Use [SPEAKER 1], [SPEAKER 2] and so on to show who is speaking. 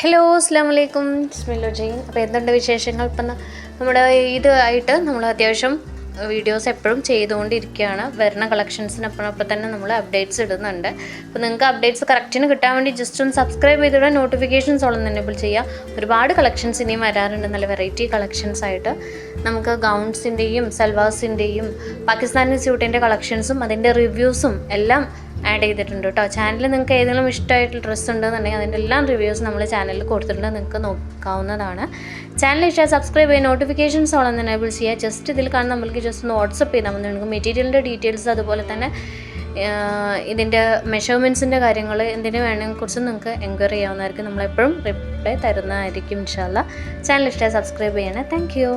[SPEAKER 1] Hello അസ്സാം വലൈക്കും, ബിസ്മില്ലാ ജെയിൻ. അപ്പോൾ എന്തുണ്ട് വിശേഷങ്ങൾ? ഇപ്പം നമ്മുടെ ഇതായിട്ട് നമ്മൾ അത്യാവശ്യം വീഡിയോസ് എപ്പോഴും ചെയ്തുകൊണ്ടിരിക്കുകയാണ്. വരുന്ന കളക്ഷൻസിനൊപ്പം തന്നെ നമ്മൾ അപ്ഡേറ്റ്സ് ഇടുന്നുണ്ട്. അപ്പോൾ നിങ്ങൾക്ക് അപ്ഡേറ്റ്സ് കറക്റ്റിന് കിട്ടാൻ വേണ്ടി ജസ്റ്റ് ഒന്ന് സബ്സ്ക്രൈബ് ചെയ്തിട്ട് നോട്ടിഫിക്കേഷൻസ് ഓളം എനേബിൾ ചെയ്യുക. ഒരുപാട് കളക്ഷൻസ് ഇനിയും വരാറുണ്ട്, നല്ല വെറൈറ്റി കളക്ഷൻസ് ആയിട്ട്. നമുക്ക് ഗൗൺസിൻ്റെയും സൽവാസിൻ്റെയും പാകിസ്ഥാനി സ്യൂട്ടിൻ്റെ കളക്ഷൻസും അതിൻ്റെ റിവ്യൂസും എല്ലാം ആഡ് ചെയ്തിട്ടുണ്ട് കേട്ടോ. ചാനലിൽ നിങ്ങൾക്ക് ഏതെങ്കിലും ഇഷ്ടമായിട്ടുള്ള ഡ്രസ്സ് ഉണ്ടെന്നുണ്ടെങ്കിൽ അതിൻ്റെ എല്ലാം റിവ്യൂസ് നമ്മൾ ചാനലിൽ കൊടുത്തിട്ടുണ്ട്, നിങ്ങൾക്ക് നോക്കാവുന്നതാണ്. ചാനൽ ഇഷ്ടമായി സബ്സ്ക്രൈബ് ചെയ്യുക, നോട്ടിഫിക്കേഷൻസ് ഓളം എനേബിൾ ചെയ്യുക. ജസ്റ്റ് ഇതിൽ കാണുന്ന നമ്മൾക്ക് ജസ്റ്റ് ഒന്ന് വാട്സപ്പ് ചെയ്താൽ മതി. നിങ്ങൾക്ക് മെറ്റീരിയലിൻ്റെ ഡീറ്റെയിൽസ് അതുപോലെ തന്നെ ഇതിൻ്റെ മെഷർമെൻറ്റ്സിൻ്റെ കാര്യങ്ങൾ എന്തിനു വേണമെങ്കിൽ കുറിച്ച് നിങ്ങൾക്ക് എൻക്വയറി ചെയ്യാവുന്നതായിരിക്കും. നമ്മളെപ്പോഴും റിപ്ലൈ തരുന്നതായിരിക്കും ഇൻഷാ അല്ലാ. ചാനൽ ഇഷ്ടമായി സബ്സ്ക്രൈബ് ചെയ്യണേ. Thank you.